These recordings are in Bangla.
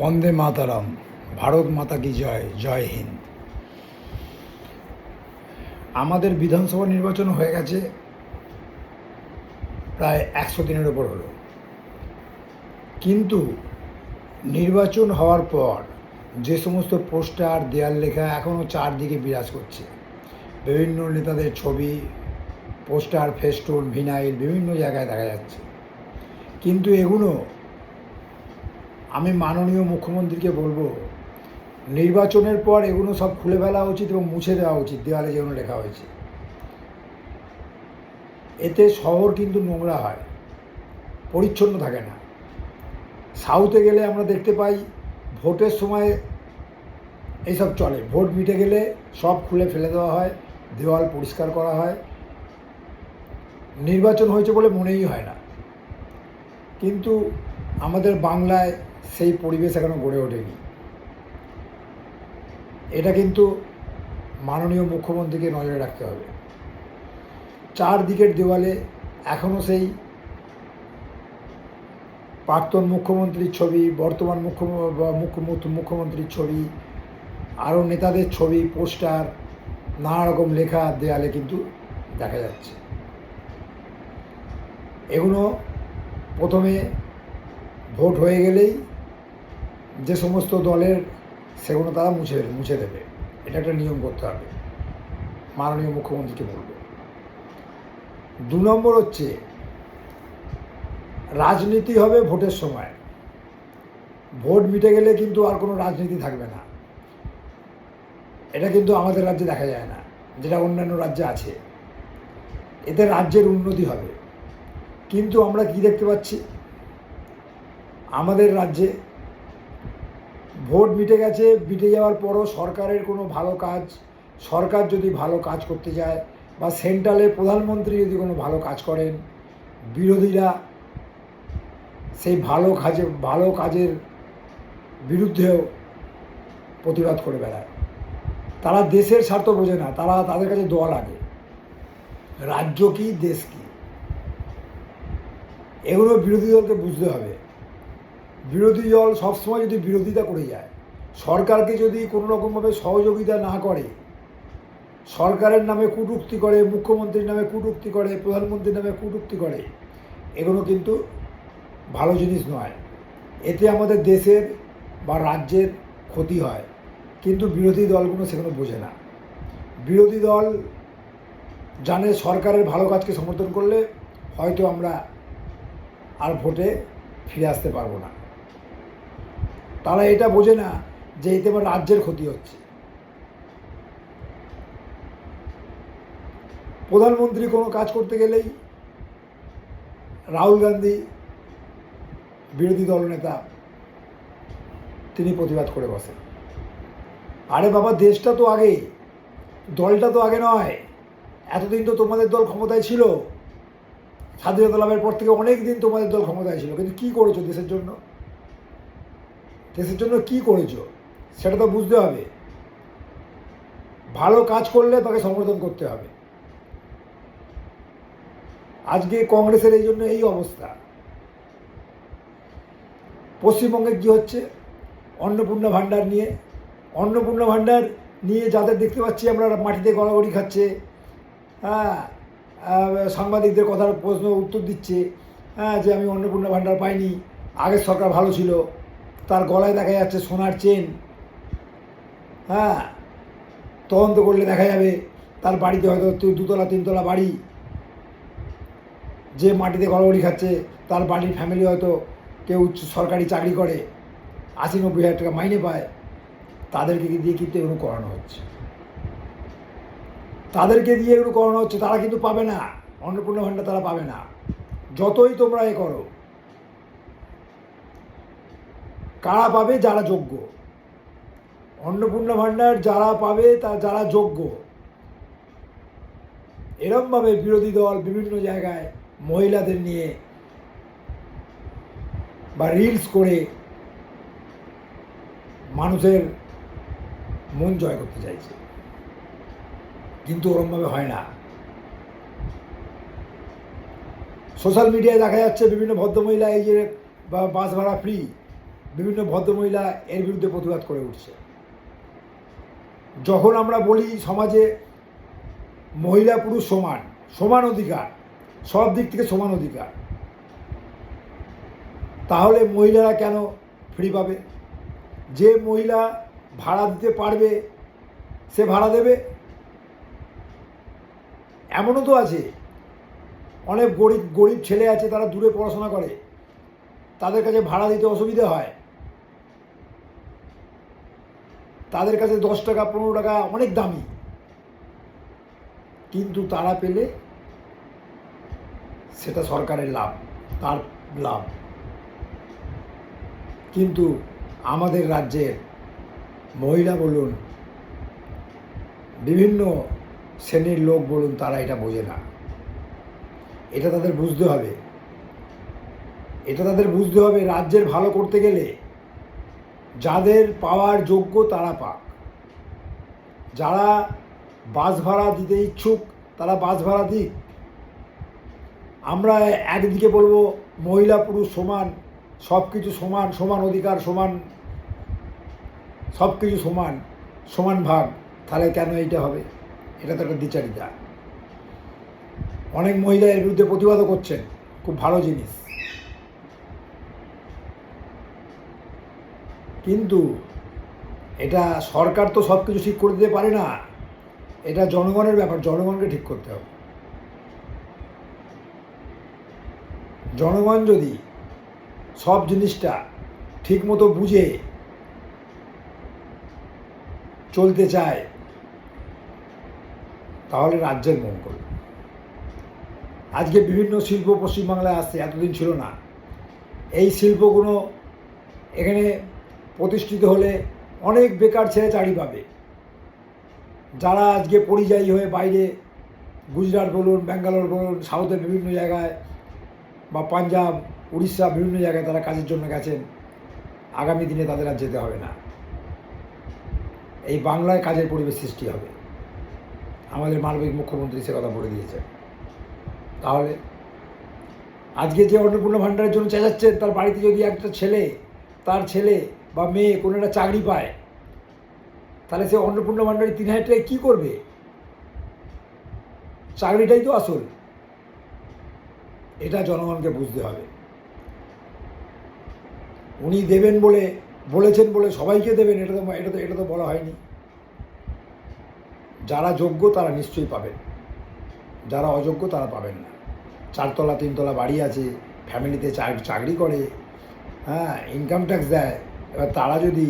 বন্দে মাতারাম, ভারত মাতা কি জয়, জয় হিন্দ। আমাদের বিধানসভা নির্বাচন হয়ে গেছে প্রায় 100 দিনের ওপর হলো, কিন্তু নির্বাচন হওয়ার পর যে সমস্ত পোস্টার, দেয়াল লেখা এখনও চারদিকে বিরাজ করছে, বিভিন্ন নেতাদের ছবি, পোস্টার, ফেস্টুন, ভিনাইল বিভিন্ন জায়গায় দেখা যাচ্ছে। কিন্তু এগুলো আমি মাননীয় মুখ্যমন্ত্রীকে বলবো, নির্বাচনের পর এগুলো সব খুলে ফেলা উচিত এবং মুছে দেওয়া উচিত দেওয়ালে যেগুলো লেখা হয়েছে। এতে শহর কিন্তু নোংরা হয়, পরিচ্ছন্ন থাকে না। সাউথে গেলে আমরা দেখতে পাই ভোটের সময় এইসব চলে, ভোট মিটে গেলে সব খুলে ফেলে দেওয়া হয়, দেওয়াল পরিষ্কার করা হয়, নির্বাচন হয়েছে বলে মনেই হয় না। কিন্তু আমাদের বাংলায় সেই পরিবেশ এখনো গড়ে ওঠেনি। এটা কিন্তু মাননীয় মুখ্যমন্ত্রীকে নজরে রাখতে হবে। চারদিকের দেওয়ালে এখনও সেই প্রাক্তন মুখ্যমন্ত্রীর ছবি, বর্তমান মুখ্যমন্ত্রীর ছবি, আরও নেতাদের ছবি, পোস্টার, নানা রকম লেখা দেয়ালে কিন্তু দেখা যাচ্ছে। এগুলো প্রথমে ভোট হয়ে গেলেই যে সমস্ত দলের সেগুলো তারা মুছে দেবে। এটা একটা নিয়ম করতে হবে, মাননীয় মুখ্যমন্ত্রীকে বলবো। 2 নম্বর হচ্ছে, রাজনীতি হবে ভোটের সময়। ভোট মিটে গেলে কিন্তু আর কোনো রাজনীতি থাকবে না। এটা কিন্তু আমাদের রাজ্যে দেখা যায় না, যেটা অন্যান্য রাজ্যে আছে। এতে রাজ্যের উন্নতি হবে। কিন্তু আমরা কি দেখতে পাচ্ছি, আমাদের রাজ্যে ভোট মিটে গেছে, মিটে যাওয়ার পরও সরকারের কোনো ভালো কাজ, সরকার যদি ভালো কাজ করতে যায় বা সেন্ট্রালে প্রধানমন্ত্রী যদি কোনো ভালো কাজ করেন, বিরোধীরা সেই ভালো কাজের বিরুদ্ধেও প্রতিবাদ করে বেড়ায়। তারা দেশের স্বার্থ বোঝে না, তাদের কাছে দল আগে, রাজ্য কি দেশ কি, এগুলো বিরোধী দলকে বুঝতে হবে। বিরোধী দল সবসময় যদি বিরোধিতা করে যায়, সরকারকে যদি কোনো রকমভাবে সহযোগিতা না করে, সরকারের নামে কটূক্তি করে, মুখ্যমন্ত্রীর নামে কটূক্তি করে, প্রধানমন্ত্রীর নামে কটূক্তি করে, এগুলো কিন্তু ভালো জিনিস নয়। এতে আমাদের দেশের বা রাজ্যের ক্ষতি হয়। কিন্তু বিরোধী দলগুলো সেগুলো বোঝে না। বিরোধী দল জানে সরকারের ভালো কাজকে সমর্থন করলে হয়তো আমরা আর ভোটে ফিরে আসতে পারবো না। তারা এটা বোঝে না যে এতে আমার রাজ্যের ক্ষতি হচ্ছে। প্রধানমন্ত্রী কোনো কাজ করতে গেলেই রাহুল গান্ধী, বিরোধী দলনেতা, তিনি প্রতিবাদ করে বসেন। আরে বাবা, দেশটা তো আগে, দলটা তো আগে নয়। এতদিন তো তোমাদের দল ক্ষমতায় ছিল, স্বাধীনতা লাভের পর থেকে অনেক দিন তোমাদের দল ক্ষমতায় ছিল, কিন্তু কী করেছো দেশের জন্য? দেশের জন্য কী করেছো সেটা তো বুঝতে হবে। ভালো কাজ করলে তাকে সমর্থন করতে হবে। আজকে কংগ্রেসের এই জন্য এই অবস্থা। পশ্চিমবঙ্গে কী হচ্ছে, অন্নপূর্ণা ভাণ্ডার নিয়ে যাদের দেখতে পাচ্ছি আমরা মাটিতে গড়াগড়ি খাচ্ছে, হ্যাঁ, সাংবাদিকদের কথার প্রশ্ন উত্তর দিচ্ছে, হ্যাঁ, যে আমি অন্নপূর্ণা ভাণ্ডার পাইনি, আগের সরকার ভালো ছিল। তার গলায় দেখা যাচ্ছে সোনার চেন, হ্যাঁ, তদন্ত করলে দেখা যাবে তার বাড়িতে হয়তো 2তলা 3তলা বাড়ি। যে মাটিতে গড়াগড়ি খাচ্ছে তার বাড়ির ফ্যামিলি হয়তো কেউ সরকারি চাকরি করে, 80-90 হাজার টাকা মাইনে পায়। তাদেরকে দিয়ে কিন্তু এগুলো করানো হচ্ছে, তারা কিন্তু পাবে না অন্নপূর্ণা ভাণ্ডার, তারা পাবে না। যতই তোমরা এ করো, কারা পাবে? যারা যোগ্য। অন্নপূর্ণা ভাণ্ডার যারা পাবে যারা যোগ্য। এরমভাবে বিরোধী দল বিভিন্ন জায়গায় মহিলাদের নিয়ে বা রিলস করে মানুষের মন জয় করতে চাইছে, কিন্তু ওরমভাবে হয় না। সোশ্যাল মিডিয়ায় দেখা যাচ্ছে বিভিন্ন ভদ্রমহিলা এই যে বাস ভাড়া ফ্রি, বিভিন্ন ভদ্রমহিলা এর বিরুদ্ধে প্রতিবাদ করে উঠছে। যখন আমরা বলি সমাজে মহিলা পুরুষ সমান, সমান অধিকার, সব দিক থেকে সমান অধিকার, তাহলে মহিলারা কেন ফ্রি পাবে? যে মহিলা ভাড়া দিতে পারবে সে ভাড়া দেবে। এমনও তো আছে অনেক গরিব গরিব ছেলে আছে, তারা দূরে পড়াশোনা করে, তাদের কাছে ভাড়া দিতে অসুবিধা হয়, তাদের কাছে 10 টাকা 15 টাকা অনেক দামি, কিন্তু তারা পেলে সেটা সরকারের লাভ, তার লাভ। কিন্তু আমাদের রাজ্যের মহিলা বলুন, বিভিন্ন শ্রেণীর লোক বলুন, তারা এটা বোঝে না। এটা তাদের বুঝতে হবে, এটা তাদের বুঝতে হবে। রাজ্যের ভালো করতে গেলে যাদের পাওয়ার যোগ্য তারা পাক। যারা বাস ভাড়া দিতে ইচ্ছুক তারা বাস ভাড়া দিক। আমরা একদিকে বলবো মহিলা পুরুষ সমান, সব কিছু সমান, সমান অধিকার, সমান সব কিছু সমান, সমান ভাগ, তাহলে কেন এইটা হবে? এটা তো একটা দ্বিচারিতা। অনেক মহিলা এর বিরুদ্ধে প্রতিবাদও করছেন, খুব ভালো জিনিস। কিন্তু এটা সরকার তো সব কিছু ঠিক করে দিতে পারে না, এটা জনগণের ব্যাপার, জনগণকে ঠিক করতে হবে। জনগণ যদি সব জিনিসটা ঠিক মতো বুঝে চলতে চায় তাহলে রাজ্যের মঙ্গল। আজকে বিভিন্ন শিল্প পশ্চিমবাংলায় আসছে, এতদিন ছিল না। এই শিল্পগুলো এখানে প্রতিষ্ঠিত হলে অনেক বেকার ছেলে চাকরি পাবে। যারা আজকে পরিযায়ী হয়ে বাইরে, গুজরাট বলুন, ব্যাঙ্গালোর বলুন, সাউথের বিভিন্ন জায়গায় বা পাঞ্জাব, উড়িষ্যা বিভিন্ন জায়গায় তারা কাজের জন্য গেছেন, আগামী দিনে তাদের আর যেতে হবে না। এই বাংলায় কাজের পরিবেশ সৃষ্টি হবে। আমাদের মানবিক মুখ্যমন্ত্রী সে কথা বলে দিয়েছেন। তাহলে আজকে যে অন্নপূর্ণা ভাণ্ডারের জন্য চেঁচাচ্ছেন, তার বাড়িতে যদি একটা ছেলে, তার ছেলে বা মেয়ে কোনো একটা চাকরি পায়, তাহলে সে অন্নপূর্ণা ভাণ্ডারে 3,000 টাকায় কী করবে? চাকরিটাই তো আসল। এটা জনগণকে বুঝতে হবে। উনি দেবেন বলে বলেছেন বলে সবাইকে দেবেন এটা তো বলা হয়নি। যারা যোগ্য তারা নিশ্চয়ই পাবেন, যারা অযোগ্য তারা পাবেন না। 4 তলা 3 তলা বাড়ি আছে, ফ্যামিলিতে চাকরি করে, হ্যাঁ, ইনকাম ট্যাক্স দেয়। এবার তারা যদি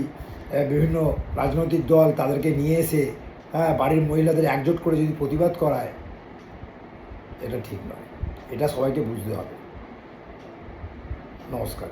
বিভিন্ন রাজনৈতিক দল তাদেরকে নিয়ে এসে, হ্যাঁ, বাড়ির মহিলাদের একজোট করে যদি প্রতিবাদ করায়, এটা ঠিক নয়। এটা সবাইকে বুঝতে হবে। নমস্কার।